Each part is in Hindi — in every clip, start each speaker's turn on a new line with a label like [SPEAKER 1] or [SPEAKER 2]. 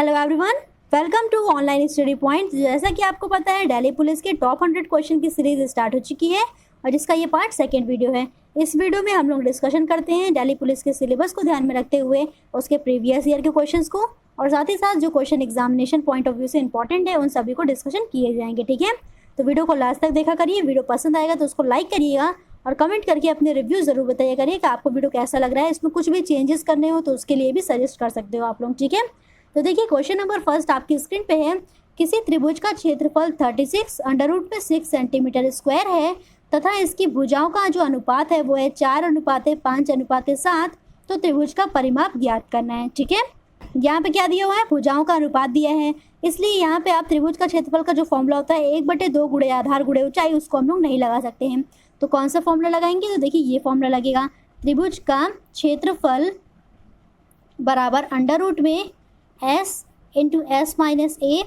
[SPEAKER 1] Hello everyone, welcome to online study point. जैसा कि आपको पता है, दिल्ली पुलिस के टॉप 100 क्वेश्चन की सीरीज स्टार्ट हो चुकी है और जिसका ये पार्ट सेकंड वीडियो है। इस वीडियो में हम लोग डिस्कशन करते हैं दिल्ली पुलिस के सिलेबस को ध्यान में रखते हुए उसके प्रीवियस ईयर के क्वेश्चंस को, और साथ ही साथ जो question examination point of view से इंपॉर्टेंट है उन सभी को डिस्कशन किए जाएंगे। ठीक है, तो वीडियो को लास्ट तक देखा करिए। वीडियो पसंद आएगा तो उसको लाइक करिएगा और कमेंट करके अपने रिव्यू जरूर बताइए करिए कि आपको वीडियो कैसा लग रहा है। इसमें कुछ भी चेंजेस करने हो तो उसके लिए भी सजेस्ट कर सकते हो आप लोग। ठीक है, तो देखिए क्वेश्चन नंबर फर्स्ट आपकी स्क्रीन पे है। किसी त्रिभुज का क्षेत्रफल 36 अंडर रूट में 6 सेंटीमीटर स्क्वायर है तथा इसकी भुजाओं का जो अनुपात है वो है 4:5:7। तो त्रिभुज का परिमाप ज्ञात करना है। ठीक है, यहाँ पे क्या दिया हुआ है, भुजाओं का अनुपात दिया है, इसलिए यहाँ पे आप त्रिभुज का क्षेत्रफल का जो फॉर्मूला होता है 1/2 गुणे आधार गुणे ऊंचाई, उसको हम लोग नहीं लगा सकते हैं। तो कौन सा फॉर्मूला लगाएंगे, तो देखिए ये फॉर्मूला लगेगा। त्रिभुज का क्षेत्रफल बराबर अंडर रूट में s into s minus a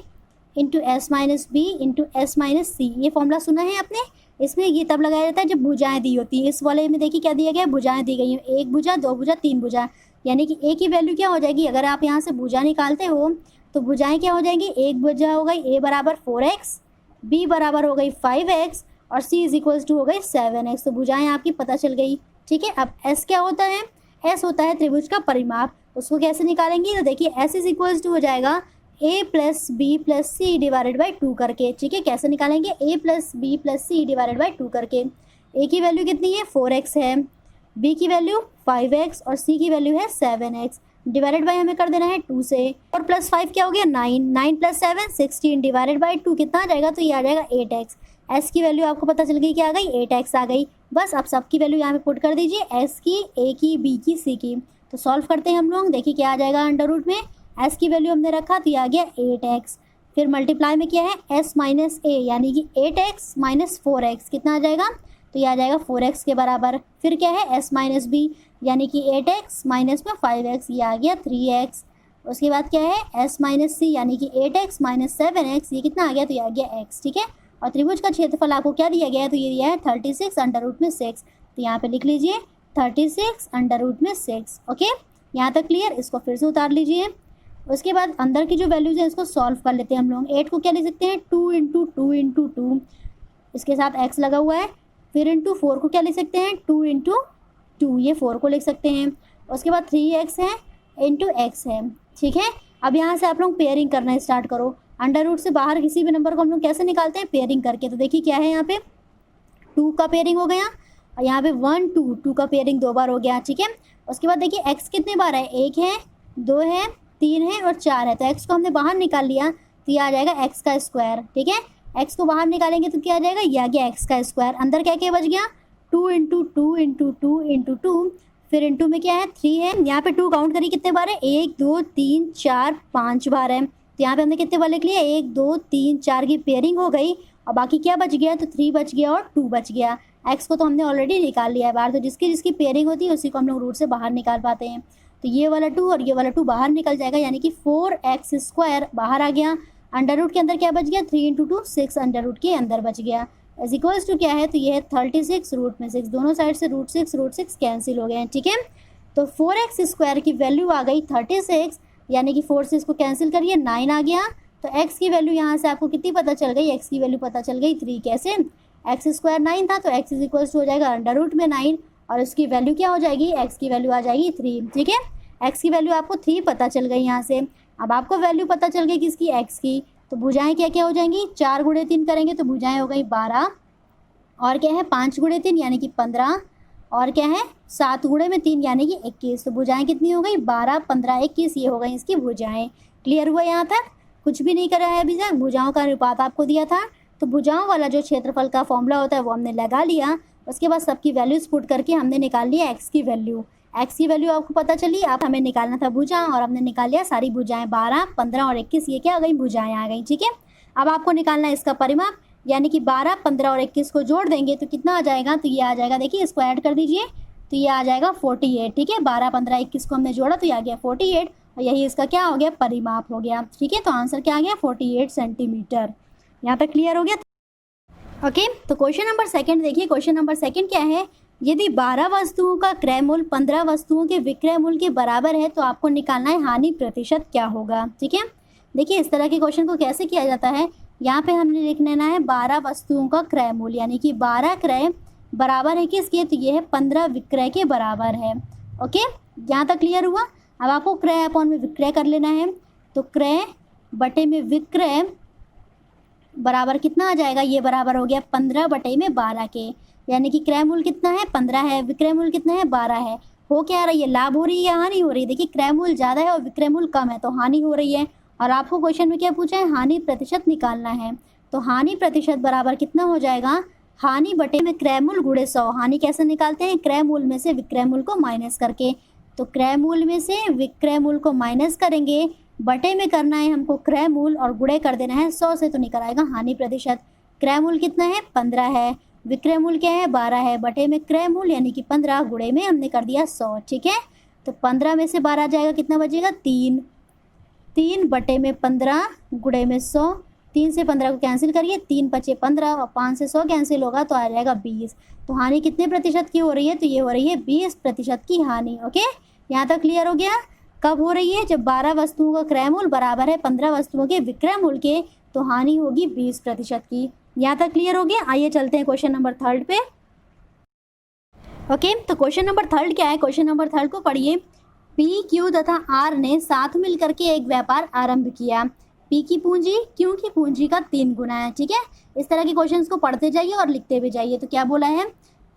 [SPEAKER 1] into s minus b into s minus c. ये फॉर्मूला सुना है आपने। इसमें ये तब लगाया जाता है जब भुजाएं दी होती हैं। इस वाले में देखिए क्या दिया गया है, भुजाएं दी गई हैं, 1 भुजा 2 भुजा 3 भुजा, यानी कि ए की वैल्यू क्या हो जाएगी, अगर आप यहाँ से भुजा निकालते हो तो भुजाएं क्या हो जाएंगी, 1 भुजा हो गई a बराबर 4x, b बराबर हो गई 5x और c इज इक्वल्स टू हो गई 7x। तो भुजाएं आपकी पता चल गई। ठीक है, अब s क्या होता है, s होता है त्रिभुज का परिमाप। उसको कैसे निकालेंगे, तो देखिए s इज इक्वल्स टू हो जाएगा a plus b plus c divided by 2 करके। ठीक है, कैसे निकालेंगे, a plus b plus c divided by 2 करके। a की वैल्यू कितनी है, 4x है, b की वैल्यू 5x और c की वैल्यू है 7x। डिवाइडेड बाई हमें कर देना है 2 से, और प्लस 5 क्या हो गया 9, 9 प्लस 7 16 डिवाइडेड बाई 2 कितना आ जाएगा, तो ये आ जाएगा 8x। s की वैल्यू आपको पता चल गई, क्या आ गई, 8x आ गई। बस अब सबकी वैल्यू यहाँ पे पुट कर दीजिए, s की, a की, b की, c की। तो सॉल्व करते हैं हम लोग। देखिए क्या आ जाएगा, अंडर रूट में s की वैल्यू हमने रखा तो ये आ गया 8x, फिर मल्टीप्लाई में क्या है s माइनस a यानी कि 8x माइनस 4x कितना आ जाएगा, तो ये आ जाएगा 4x के बराबर। फिर क्या है s माइनस b यानी कि 8x माइनस में 5x, ये आ गया 3x। उसके बाद क्या है s माइनस c यानी कि 8x माइनस 7x, ये कितना आ गया, तो ये आ गया x। ठीक है, और त्रिभुज का क्षेत्रफल आपको क्या दिया गया है, तो ये दिया है 36 अंडर रूट में 6। तो यहाँ पे लिख लीजिए 36 अंडर रूट में 6। ओके, यहाँ तक क्लियर। इसको फिर से उतार लीजिए। उसके बाद अंदर की जो वैल्यूज है इसको सॉल्व कर लेते हैं हम लोग। 8 को क्या लिख सकते हैं, 2 इंटू 2 इंटू 2, इसके साथ x लगा हुआ है। फिर इंटू 4 को क्या लिख सकते हैं, 2 इंटू 2, ये 4 को लिख सकते हैं। उसके बाद 3x है इंटू x है। ठीक है, अब यहाँ से आप लोग पेयरिंग करना स्टार्ट करो। अंडर रूट से बाहर किसी भी नंबर को हम लोग कैसे निकालते हैं, पेयरिंग करके। तो देखिए क्या है, यहाँ पे 2 का पेयरिंग हो गया और यहाँ पे 1 2, 2 का पेयरिंग 2 बार हो गया। ठीक है, उसके बाद देखिए x कितने बार है, 1 है, 2 है, 3 है और 4 है। तो x को हमने बाहर निकाल लिया तो ये आ जाएगा x का स्क्वायर। ठीक है, x को बाहर निकालेंगे तो क्या आ जाएगा, ये आ गया x का स्क्वायर। अंदर क्या क्या बच गया, 2 इंटू 2 इंटू 2 इंटू 2, फिर इंटू में क्या है 3 है। यहाँ पे 2 काउंट करिए कितने बार है, 1 2 3 4 5 बार है। तो यहाँ पे हमने कितने बार लिख लिया, 1 2 3 4 की पेयरिंग हो गई और बाकी क्या बच गया, तो 3 बच गया और 2 बच गया। x को तो हमने ऑलरेडी निकाल लिया है बाहर, तो जिसकी जिसकी पेयरिंग होती है उसी को हम लोग रूट से बाहर निकाल पाते हैं। तो ये वाला 2 और ये वाला 2 बाहर निकल जाएगा, यानी कि 4x स्क्वायर बाहर आ गया। अंडर रूट के अंदर क्या बच गया, 3 इंटू 2 6 अंडर रूट के अंदर बच गया। इज इक्वल्स टू क्या है, तो ये है 36 रूट में 6, दोनों साइड से रूट 6 कैंसिल हो गए हैं। ठीक है, तो 4x स्क्वायर की वैल्यू आ गई 36, यानी कि 4 से इसको कैंसिल करिए 9 आ गया। तो x की वैल्यू यहाँ से आपको कितनी पता चल गई, x की वैल्यू पता चल गई 3। कैसे, x स्क्वायर 9 था तो x इज इक्वल्स टू हो जाएगा अंडर रूट में 9 और इसकी वैल्यू क्या हो जाएगी, x की वैल्यू आ जाएगी 3। ठीक है, x की वैल्यू आपको 3 पता चल गई यहाँ से। अब आपको वैल्यू पता चल गई किसकी, x की। तो भुजाएं क्या क्या हो जाएंगी, 4 गुणे 3 करेंगे तो भुजाएं हो गई 12, और क्या है 5 गुणे 3 यानी कि 15, और क्या है 7 गुणे में 3 यानी कि 21। तो भुजाएं कितनी हो गई, 12 15 21, ये हो गई इसकी भुजाएं। क्लियर हुआ यहाँ तक, कुछ भी नहीं करा है अभी तक। भुजाओं का अनुपात आपको दिया था, तो भुजाओं वाला जो क्षेत्रफल का फॉर्मूला होता है वो हमने लगा लिया। उसके बाद सबकी वैल्यूज पुट करके हमने निकाल लिया x की वैल्यू। x की वैल्यू आपको पता चली, आप हमें निकालना था भुजा, और हमने निकाल लिया सारी भुजाएं 12 15 और 21, ये क्या आ गई, भुजाएं आ गई। ठीक है, अब आपको निकालना है इसका परिमाप, यानी कि 12 15 और 21 को जोड़ देंगे तो कितना आ जाएगा, तो ये आ जाएगा, देखिए इसको ऐड कर दीजिए तो ये आ जाएगा 48। ठीक है, 12 15 21 को हमने जोड़ा तो ये आ गया 48 और यही इसका क्या हो गया, परिमाप हो गया। ठीक है, तो आंसर क्या आ गया, 48 सेंटीमीटर। यहाँ तक क्लियर हो गया। ओके, तो क्वेश्चन नंबर सेकंड देखिए। क्वेश्चन नंबर सेकंड क्या है, यदि 12 वस्तुओं का क्रय मूल्य 15 वस्तुओं के विक्रय मूल्य के बराबर है तो आपको निकालना है हानि प्रतिशत क्या होगा। ठीक है, देखिए इस तरह के क्वेश्चन को कैसे किया जाता है, यहाँ पे हमने लिख लेना है 12 वस्तुओं का क्रय मूल्य, यानी कि 12 क्रय बराबर है किसके, तो ये है 15 विक्रय के बराबर है। ओके, यहाँ तक क्लियर हुआ। अब आपको क्रय अपॉन में विक्रय कर लेना है, तो क्रय बटे में विक्रय बराबर कितना आ जाएगा, ये बराबर हो गया 15 बटे में 12 के, यानी कि क्रय मूल्य कितना है 15 है, विक्रय मूल्य कितना है 12 है। हो क्या रही है, लाभ हो रही है या हानि हो रही है। देखिए क्रय मूल्य ज़्यादा है और विक्रय मूल्य कम है तो हानि हो रही है। और आपको क्वेश्चन में क्या पूछा है, हानि प्रतिशत निकालना है। तो हानि प्रतिशत बराबर कितना हो जाएगा, हानि बटे में क्रय मूल्य गुणे 100। हानि कैसे निकालते हैं, क्रय मूल्य में से विक्रय मूल्य को माइनस करके। तो क्रय मूल्य में से विक्रय मूल्य को माइनस करेंगे, बटे में करना है हमको क्रय मूल्य और गुणे कर देना है 100 से, तो निकल आएगा हानि प्रतिशत। क्रय मूल्य कितना है 15 है, विक्रय मूल्य क्या है 12 है, बटे में क्रय मूल्य यानी कि 15, गुणे में हमने कर दिया 100। ठीक है, तो 15 में से 12 जाएगा, कितना बचेगा 3, 3 बटे में 15 गुणे में 100। 3 से 15 को कैंसिल करिए, 3 बचे 15 और 5 से 100 कैंसिल होगा तो आ जाएगा 20। तो हानि कितने प्रतिशत की हो रही है, तो ये हो रही है 20% की हानि। ओके, यहाँ तक क्लियर हो गया। कब हो रही है, जब 12 वस्तुओं का क्रय मूल्य बराबर है 15 वस्तुओं के विक्रय मूल्य के, तो हानि होगी 20% की। यहाँ तक क्लियर हो गया। आइए चलते हैं क्वेश्चन नंबर 3 पे। ओके, तो क्वेश्चन नंबर 3 क्या है, क्वेश्चन नंबर 3 को पढ़िए। पी, क्यू तथा आर ने साथ मिलकर के एक व्यापार आरंभ किया। पी की पूंजी क्यू की पूंजी का 3 गुना है। ठीक है, इस तरह के क्वेश्चंस को पढ़ते जाइए और लिखते भी जाइए। तो क्या बोला है,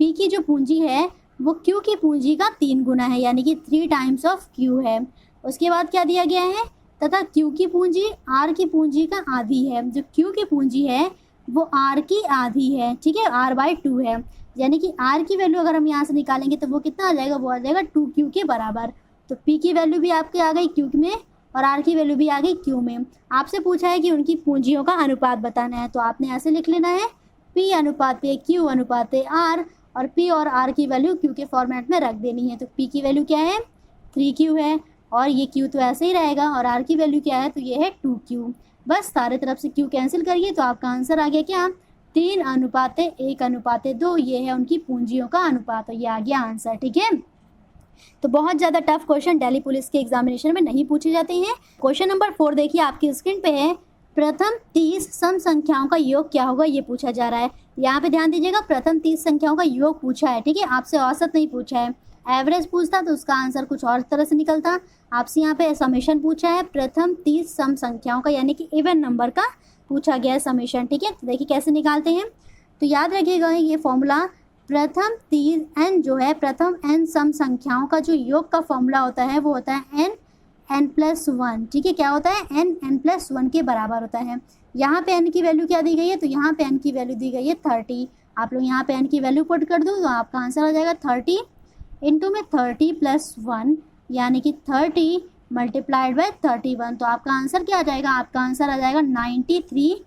[SPEAKER 1] पी की जो पूंजी है वो क्यू की पूंजी का 3 गुना है, यानी कि 3 टाइम्स ऑफ क्यू है। उसके बाद क्या दिया गया है, तथा क्यू की पूंजी आर की पूंजी का आधी है। जो क्यू की पूंजी है वो आर की आधी है। ठीक है, r/2 है, यानी कि आर की वैल्यू अगर हम यहाँ से निकालेंगे तो वो कितना आ जाएगा, वो आ जाएगा 2q के बराबर। तो पी की वैल्यू भी आपके आ गई क्यू में और आर की वैल्यू भी आ गई क्यू में। आपसे पूछा है कि उनकी पूंजियों का अनुपात बताना है, तो आपने ऐसे लिख लेना है पी अनुपात क्यू अनुपात आर, और पी और आर की वैल्यू क्यू के फॉर्मेट में रख देनी है। तो पी की वैल्यू क्या है 3q है, और ये क्यू तो ऐसे ही रहेगा, और आर की वैल्यू क्या है, तो ये है 2q। बस सारे तरफ से क्यू कैंसिल करिए तो आपका आंसर आ गया क्या, 3:1:2। ये है उनकी पूंजियों का अनुपात, ये आ गया आंसर। ठीक है, तो बहुत ज़्यादा टफ क्वेश्चन दिल्ली पुलिस के एग्जामिनेशन में नहीं पूछे जाते हैं। क्वेश्चन नंबर 4 देखिए आपकी स्क्रीन पे है। प्रथम 30 सम संख्याओं का योग क्या होगा, ये पूछा जा रहा है। यहाँ पे ध्यान दीजिएगा, प्रथम 30 संख्याओं का योग पूछा है। ठीक है, आपसे औसत नहीं पूछा है। एवरेज पूछता तो उसका आंसर कुछ और तरह से निकलता। आपसे यहाँ पे समेशन पूछा है, प्रथम 30 सम संख्याओं का, यानी कि इवन नंबर का पूछा गया है समेशन। ठीक है, तो देखिए कैसे निकालते हैं। तो याद रखिएगा ये फॉर्मूला, प्रथम 30 n जो है, प्रथम n सम संख्याओं का जो योग का फॉर्मूला होता है वो होता है n+1। ठीक है, क्या होता है n+1 के बराबर होता है। यहाँ पे n की वैल्यू क्या दी गई है, तो यहाँ पे n की वैल्यू दी गई है 30। आप लोग यहाँ पे n की वैल्यू पुट कर दो तो आपका आंसर आ जाएगा 30 इंटू में 30+1, यानी कि 30 मल्टीप्लाइड बाय 31। तो आपका आंसर क्या आ जाएगा, आपका आंसर आ जाएगा 93।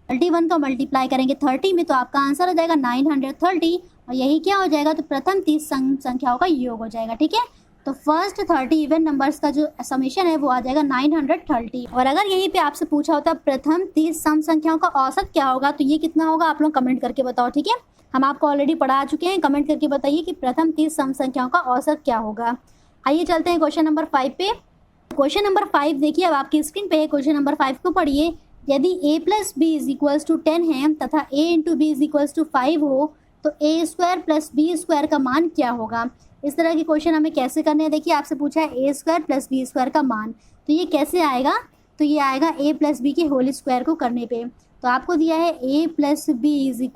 [SPEAKER 1] 31 को मल्टीप्लाई करेंगे 30 में तो आपका आंसर आ जाएगा 930, और यही क्या हो जाएगा, तो प्रथम 30 संख्याओं का योग हो जाएगा। ठीक है, तो फर्स्ट 30 इवन नंबर्स का जो समेशन है वो आ जाएगा 930। और अगर यहीं पे आपसे पूछा होता प्रथम 30 सम संख्याओं का औसत क्या होगा, तो ये कितना होगा, आप लोग कमेंट करके बताओ। ठीक है, हम आपको ऑलरेडी पढ़ा चुके हैं, कमेंट करके बताइए कि प्रथम 30 सम संख्याओं का औसत क्या होगा। आइए चलते हैं क्वेश्चन नंबर 5 पे। क्वेश्चन नंबर 5 देखिए अब आपकी स्क्रीन पे है। क्वेश्चन नंबर 5 को पढ़िए। यदि a + b = 10 है तथा a × b = 5 हो तो a² + b² का मान क्या होगा। इस तरह के क्वेश्चन हमें कैसे करने हैं, देखिए आपसे पूछा है a² + b² का मान, तो ये कैसे आएगा, तो ये आएगा a + b के होल स्क्वायर को करने पे। तो आपको दिया है a + b =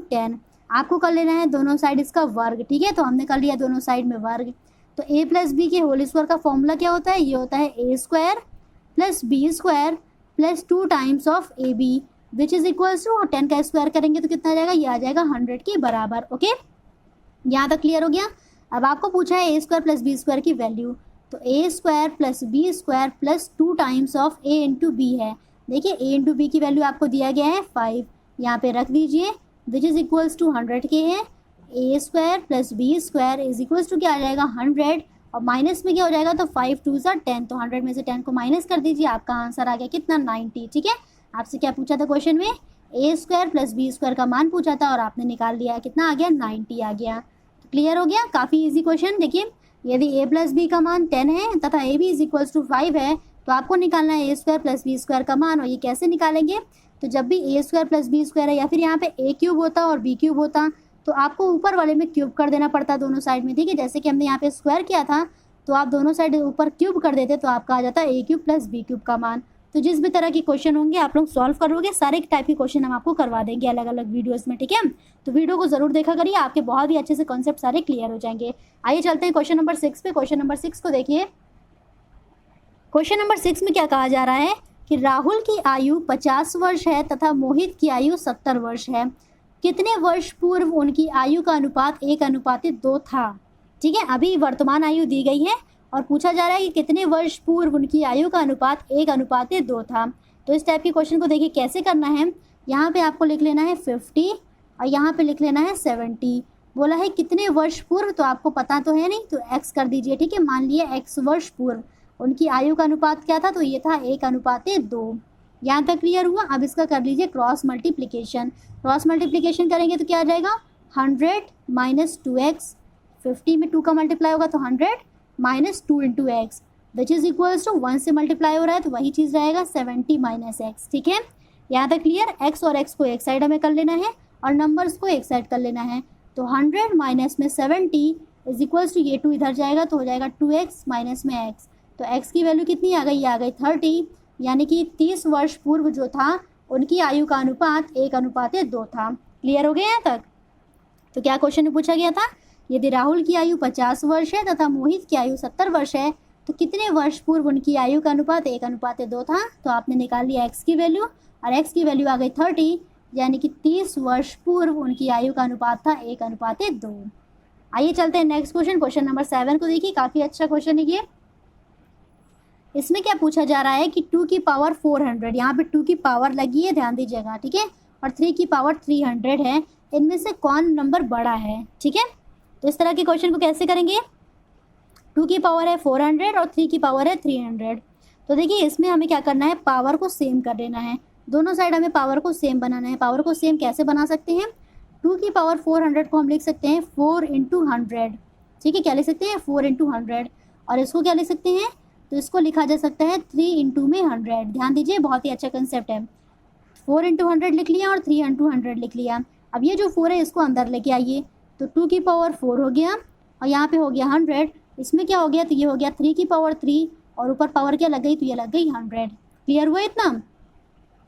[SPEAKER 1] 10, आपको कर लेना है दोनों साइड इसका वर्ग। ठीक है, तो हमने कर लिया दोनों साइड में वर्ग। तो a + b के होल स्क्वायर का फॉर्मूला क्या होता है, ये होता है a² + b² + 2 times of ab which is equals to 10 का स्क्वायर करेंगे तो कितना आ जाएगा, ये आ जाएगा 100 के बराबर। ओके, यहाँ तक क्लियर हो गया। अब आपको पूछा है a² + b² की वैल्यू, तो a² + b² + 2 times of a × b है। देखिए a × b की वैल्यू आपको दिया गया है 5, यहाँ पे रख दीजिए, विच इज इक्वल्स टू 100 के है। a² + b² is equals to क्या आ जाएगा 100, और माइनस में क्या हो जाएगा, तो 5 2 = 10, तो 100 में से 10 को माइनस कर दीजिए, आपका आंसर आ गया कितना 90। ठीक है, आपसे क्या पूछा था क्वेश्चन में, a² + b² का मान पूछा था और आपने निकाल लिया, कितना आ गया 90 आ गया। तो क्लियर हो गया, काफ़ी इजी क्वेश्चन। देखिए यदि a + b का मान 10 है तथा ab = 5 है तो आपको निकालना है ए स्क्वायर प्लस बी स्क्वायर का मान। और ये कैसे निकालेंगे, तो जब भी ए स्क्वायर प्लस बी स्क्वायर है या फिर यहाँ पे ए क्यूब होता और बी क्यूब होता तो आपको ऊपर वाले में क्यूब कर देना पड़ता दोनों साइड में, ठीक है। जैसे कि हमने यहाँ पे स्क्वायर किया था तो आप दोनों साइड ऊपर क्यूब कर देते तो आपका आ जाता है ए क्यूब प्लस बी क्यूब का मान। तो जिस भी तरह के क्वेश्चन होंगे आप लोग सॉल्व करोगे, सारे टाइप के क्वेश्चन हम आपको करवा देंगे अलग अलग वीडियोस में, ठीक है। तो वीडियो को जरूर देखा करिए, आपके बहुत ही अच्छे से कॉन्सेप्ट सारे क्लियर हो जाएंगे। आइए चलते हैं क्वेश्चन नंबर 6 पे। क्वेश्चन नंबर 6 को देखिए। क्वेश्चन नंबर 6 में क्या कहा जा रहा है कि राहुल की आयु 50 वर्ष है तथा मोहित की आयु 70 वर्ष है। कितने वर्ष पूर्व उनकी आयु का अनुपात 1:2 था, ठीक है। अभी वर्तमान आयु दी गई है और पूछा जा रहा है कि कितने वर्ष पूर्व उनकी आयु का अनुपात 1:2 था। तो इस टाइप के क्वेश्चन को देखिए कैसे करना है। यहाँ पे आपको लिख लेना है 50 और यहाँ पे लिख लेना है 70। बोला है कितने वर्ष पूर्व, तो आपको पता तो है नहीं तो x कर दीजिए, ठीक है। मान लिया x वर्ष पूर्व उनकी आयु का अनुपात क्या था, तो ये था 1:2। यहाँ तक क्लियर हुआ। अब इसका कर लीजिए क्रॉस मल्टीप्लिकेशन। क्रॉस मल्टीप्लिकेशन करेंगे तो क्या आ जाएगा 100 माइनस 2x। 50 में 2 का मल्टीप्लाई होगा तो 100 minus 2 into x which is equals to 1 से मल्टीप्लाई हो रहा है तो वही चीज़ रहेगा 70 माइनस एक्स, ठीक है। यहाँ तक क्लियर। x और x को एक साइड हमें कर लेना है और नंबर्स को एक साइड कर लेना है। तो 100 माइनस में 70 इज इक्वल्स टू ये 2 इधर जाएगा तो हो जाएगा 2x माइनस में x। तो x की वैल्यू कितनी आ गई, आ गई 30, यानी कि 30 वर्ष पूर्व जो था उनकी आयु का अनुपात 1:2 था। क्लियर हो गया यहाँ तक। तो क्या क्वेश्चन में पूछा गया था, यदि राहुल की आयु 50 वर्ष है तथा मोहित की आयु 70 वर्ष है तो कितने वर्ष पूर्व उनकी आयु का अनुपात 1:2 था। तो आपने निकाल लिया x की वैल्यू और x की वैल्यू आ गई 30, यानी कि 30 वर्ष पूर्व उनकी आयु का अनुपात था 1:2। आइए चलते हैं नेक्स्ट क्वेश्चन। क्वेश्चन नंबर 7 को देखिए, काफ़ी अच्छा क्वेश्चन है ये। इसमें क्या पूछा जा रहा है कि 2 की पावर 400, यहाँ पे 2 की पावर लगी है, ध्यान दीजिएगा, ठीक है, और 3 की पावर 300 है। इनमें से कौन नंबर बड़ा है, ठीक है। तो इस तरह के क्वेश्चन को कैसे करेंगे, 2 की पावर है 400 और 3 की पावर है 300। तो देखिए इसमें हमें क्या करना है, पावर को सेम कर देना है। दोनों साइड हमें पावर को सेम बनाना है। पावर को सेम कैसे बना सकते हैं, 2 की पावर 400 को हम लिख सकते हैं 4 इंटू 100, ठीक है। क्या लिख सकते हैं 4 इंटू 100। और इसको क्या लिख सकते हैं, तो इसको लिखा जा सकता है 3 इंटू में 100। ध्यान दीजिए बहुत ही अच्छा कंसेप्ट है। 4 इंटू 100 लिख लिया और 3 इंटू 100 लिख लिया। अब ये जो 4 है इसको अंदर लेके आइए, तो 2 की पावर 4 हो गया और यहाँ पे हो गया 100। इसमें क्या हो गया, तो ये हो गया 3 की पावर 3 और ऊपर पावर क्या लग गई, तो ये लग गई 100। क्लियर हुआ इतना।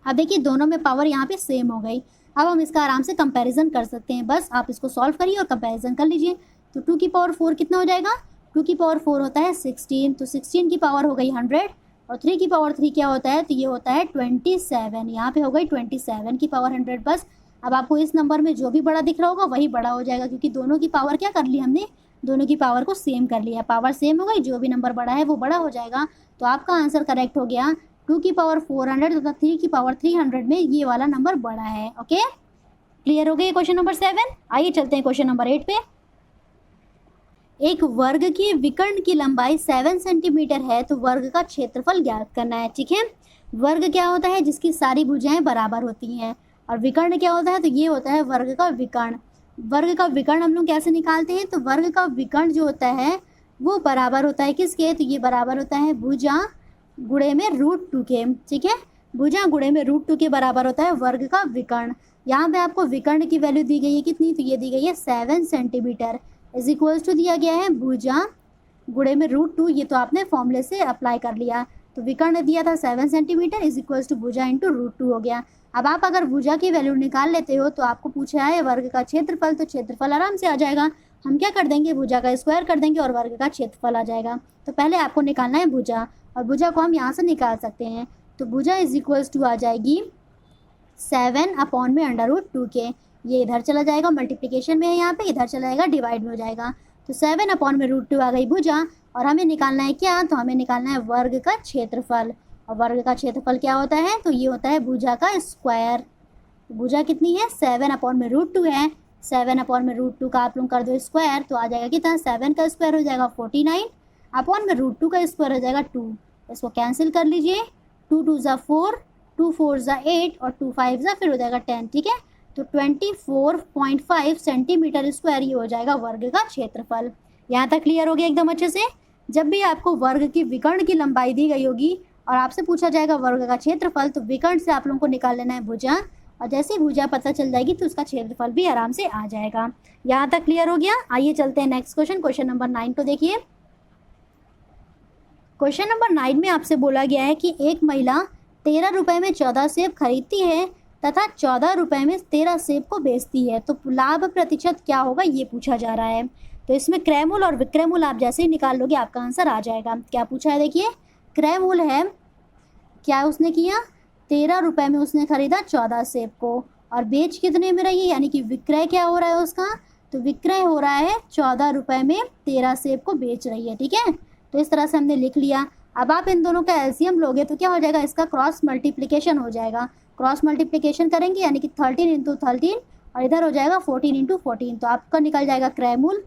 [SPEAKER 1] अब देखिए दोनों में पावर यहाँ पे सेम हो गई। अब हम इसका आराम से कंपैरिजन कर सकते हैं। बस आप इसको सॉल्व करिए और कंपैरिजन कर लीजिए। तो 2 की पावर 4 कितना हो जाएगा, 2 की पावर 4 होता है 16, तो 16 की पावर हो गई 100 और 3 की पावर 3 क्या होता है, तो ये होता है 27। यहाँ पे हो गई 27 की पावर 100। बस अब आपको इस नंबर में जो भी बड़ा दिख रहा होगा वही बड़ा हो जाएगा, क्योंकि दोनों की पावर क्या कर ली हमने, दोनों की पावर को सेम कर लिया। पावर सेम हो गई, जो भी नंबर बड़ा है वो बड़ा हो जाएगा। तो आपका आंसर करेक्ट हो गया। 2 की पावर 400 तथा 3 की पावर 300 में ये वाला नंबर बड़ा है। ओके, क्लियर हो गया क्वेश्चन नंबर 7। आइए चलते हैं क्वेश्चन नंबर 8 पे। एक वर्ग की विकर्ण की लंबाई 7 सेंटीमीटर है तो वर्ग का क्षेत्रफल ज्ञात करना है, ठीक है। वर्ग क्या होता है, जिसकी सारी भुजाएं बराबर होती हैं, और विकर्ण क्या होता है, तो ये होता है वर्ग का विकर्ण। वर्ग का विकर्ण हम लोग कैसे निकालते हैं, तो वर्ग का विकर्ण जो होता है वो बराबर होता है किसके, तो ये बराबर होता है भुजा गुणे में √2 के, ठीक है। भुजा गुणे में √2 के बराबर होता है वर्ग का विकर्ण। यहाँ पे आपको विकर्ण की वैल्यू दी गई है कितनी, तो ये दी गई है 7 सेंटीमीटर इज इक्वल्स टू दिया गया है भुजा गुणे में √2। ये तो आपने फॉर्मूले से अप्लाई कर लिया। तो विकर्ण दिया था 7 सेंटीमीटर इज इक्वल्स टू भुजा इंटू √2 हो गया। अब आप अगर भुजा की वैल्यू निकाल लेते हो तो आपको पूछा है वर्ग का क्षेत्रफल, तो क्षेत्रफल आराम से आ जाएगा। हम क्या कर देंगे, भुजा का स्क्वायर कर देंगे और वर्ग का क्षेत्रफल आ जाएगा। तो पहले आपको निकालना है भुजा, और भुजा को हम यहाँ से निकाल सकते हैं। तो भुजा इज इक्वल्स टू आ जाएगी 7 अपॉन में √2 के, ये इधर चला जाएगा, मल्टीप्लिकेशन में है यहाँ पे, इधर चला जाएगा डिवाइड में हो जाएगा। तो 7 अपॉन में √2 आ गई भुजा, और हमें निकालना है क्या, तो हमें निकालना है वर्ग का क्षेत्रफल। और वर्ग का क्षेत्रफल क्या होता है, तो ये होता है भुजा का स्क्वायर। भुजा कितनी है, 7 अपॉन में √2 है। 7 अपॉन में √2 का आप लोग कर दो स्क्वायर, तो आ जाएगा कितना, 7 का स्क्वायर हो जाएगा 49 अपॉन में √2 का स्क्वायर हो जाएगा 2। इसको कैंसिल कर लीजिए, 2 2 ज़ा 4, 2 4 ज़ा 8 और 2 5 ज़ा फिर हो जाएगा 10, ठीक है। तो 24.5 सेंटीमीटर स्क्वायर ये हो जाएगा वर्ग का क्षेत्रफल। यहाँ तक क्लियर हो गया एकदम अच्छे से। जब भी आपको वर्ग की विकर्ण की लंबाई दी गई होगी और आपसे पूछा जाएगा वर्ग का क्षेत्रफल, तो विकर्ण से आप लोगों को निकाल लेना है भुजा, और जैसे ही भुजा पता चल जाएगी तो उसका क्षेत्रफल भी आराम से आ जाएगा। यहाँ तक क्लियर हो गया। आइए चलते हैं नेक्स्ट क्वेश्चन, क्वेश्चन नंबर 9 को देखिए। क्वेश्चन नंबर 9 में आपसे बोला गया है कि एक महिला 13 रुपये में 14 सेब खरीदती है तथा 14 रुपये में 13 सेब को बेचती है, तो लाभ प्रतिशत क्या होगा ये पूछा जा रहा है। तो इसमें क्रय मूल और विक्रय मूल आप जैसे ही निकाल लोगे आपका आंसर आ जाएगा। क्या पूछा है देखिए, क्रय मूल है, क्या उसने किया, 13 रुपये में उसने खरीदा 14 सेब को, और बेच कितने में रही है, यानी कि विक्रय क्या हो रहा है उसका, तो विक्रय हो रहा है 14 रुपये में 13 सेब को बेच रही है। ठीक है, तो इस तरह से हमने लिख लिया। अब आप इन दोनों का एलसीएम लोगे तो क्या हो जाएगा, इसका क्रॉस मल्टीप्लिकेशन हो जाएगा। क्रॉस मल्टीप्लिकेशन करेंगे यानी कि 13 × 13 और इधर हो जाएगा 14 × 14, तो आपका निकल जाएगा क्रय मूल।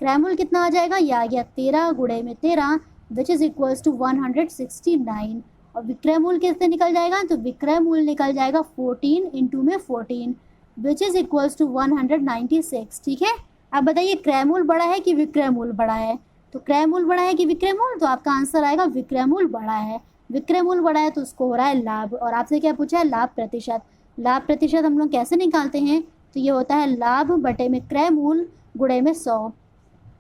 [SPEAKER 1] क्रय मूल कितना आ जाएगा, ये आ गया 13 गुणे में 13 विच इज़ इक्वल्स टू 169। और विक्रय मूल किससे निकल जाएगा, तो विक्रय मूल निकल जाएगा 14 × में 14 विच इज़ इक्वल्स टू 196। ठीक है, अब बताइए क्रय मूल बड़ा है कि विक्रय मूल बड़ा है, तो क्रय मूल बड़ा है कि विक्रय मूल, तो आपका आंसर आएगा विक्रय मूल बड़ा है। विक्रय मूल बड़ा है तो उसको हो रहा है लाभ। और आपसे क्या पूछा है, लाभ प्रतिशत। लाभ प्रतिशत हम लोग कैसे निकालते हैं, तो ये होता है लाभ बटे में क्रय मूल गुणे में 100।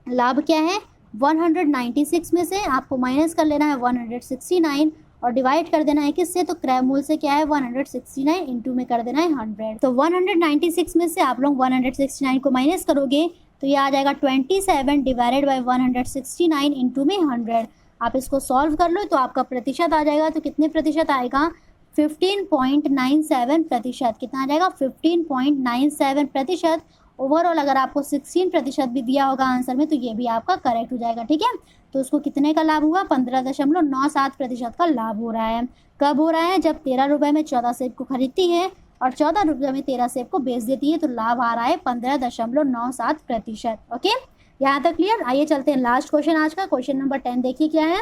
[SPEAKER 1] लाभ क्या है, 196 में से आपको माइनस कर लेना है 169 और डिवाइड कर देना है किससे, तो क्रय मूल से क्या है 169 इंटू में कर देना है 100। तो 196 में से आप लोग 169 को माइनस करोगे तो ये आ जाएगा 27 डिवाइडेड बाई 169 इंटू में 100। आप इसको सॉल्व कर लो तो आपका प्रतिशत आ जाएगा, तो कितने प्रतिशत आएगा, 15.97 प्रतिशत। कितना आ जाएगा, 15.97 प्रतिशत। ओवरऑल अगर आपको 16% भी दिया होगा आंसर में तो ये भी आपका करेक्ट हो जाएगा। ठीक है, तो उसको कितने का लाभ हुआ, 15.97% का लाभ हो रहा है। कब हो रहा है, जब 13 रुपये में 14 सेब को खरीदती है और 14 रुपये में 13 सेब को बेच देती है, तो लाभ आ रहा है 15.97%। ओके, यहाँ तक क्लियर। आइए चलते हैं लास्ट क्वेश्चन आज का, क्वेश्चन नंबर 10 देखिए क्या है।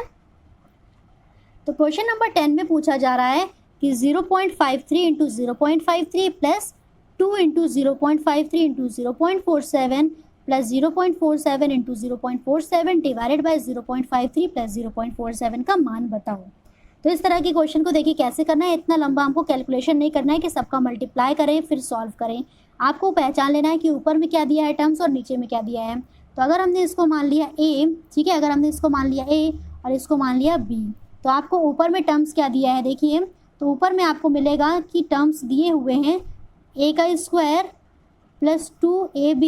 [SPEAKER 1] तो क्वेश्चन नंबर 10 में पूछा जा रहा है कि 0.53 × 0.53 plus 2 × 0.53 × 0.47 plus 0.47 × 0.47 divided by 0.53 plus 0.47 का मान बताओ। तो इस तरह के क्वेश्चन को देखिए कैसे करना है। इतना लंबा हमको कैलकुलेशन नहीं करना है कि सबका मल्टीप्लाई करें फिर सॉल्व करें। आपको पहचान लेना है कि ऊपर में क्या दिया है टर्म्स और नीचे में क्या दिया है। तो अगर हमने इसको मान लिया ए, ठीक है, अगर हमने इसको मान लिया ए और इसको मान लिया बी, तो आपको ऊपर में टर्म्स क्या दिया है देखिए। तो ऊपर में आपको मिलेगा कि टर्म्स दिए हुए हैं ए का स्क्वायर प्लस 2ab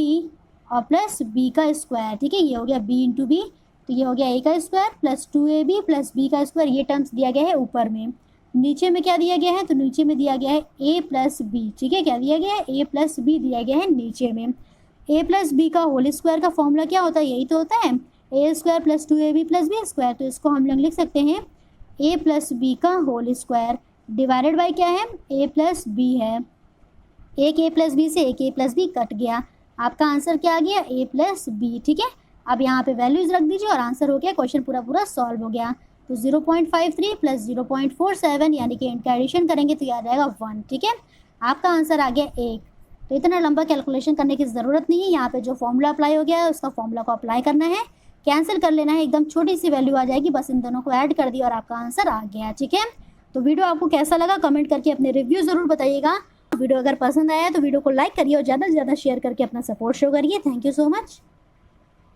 [SPEAKER 1] और प्लस बी का स्क्वायर। ठीक है, ये हो गया b इंटू बी, तो ये हो गया ए का square plus 2ab plus b का स्क्वायर। ये टर्म्स दिया गया है ऊपर में। नीचे में क्या दिया गया है, तो नीचे में दिया गया है a प्लस बी। ठीक है, क्या दिया गया है, a प्लस बी दिया गया है नीचे में। a प्लस बी का होल स्क्वायर का फॉर्मूला क्या होता है, यही तो होता है a square plus 2ab plus b square. तो इसको हम लोग लिख सकते हैं a प्लस बी का होल स्क्वायर डिवाइडेड बाई क्या है, a प्लस बी है। एक a प्लस बी से एक a प्लस बी कट गया, आपका आंसर क्या आ गया, a प्लस बी। ठीक है, अब यहाँ पे वैल्यूज रख दीजिए और आंसर हो गया, क्वेश्चन पूरा सॉल्व हो गया। तो 0.53 प्लस 0.47 यानी कि इनका एडिशन करेंगे तो ये आ जाएगा 1। ठीक है, आपका आंसर आ गया 1। तो इतना लंबा कैलकुलेशन करने की ज़रूरत नहीं है। यहाँ पे जो फॉर्मूला अप्लाई हो गया है उसका फॉर्मूला को अप्लाई करना है, कैंसिल कर लेना है, एकदम छोटी सी वैल्यू आ जाएगी, बस इन दोनों को ऐड कर दिया और आपका आंसर आ गया। ठीक है, तो वीडियो आपको कैसा लगा कमेंट करके अपने रिव्यू ज़रूर बताइएगा। वीडियो अगर पसंद आया तो वीडियो को लाइक करिए और ज़्यादा से ज़्यादा शेयर करके अपना सपोर्ट शो करिए। Thank you so much.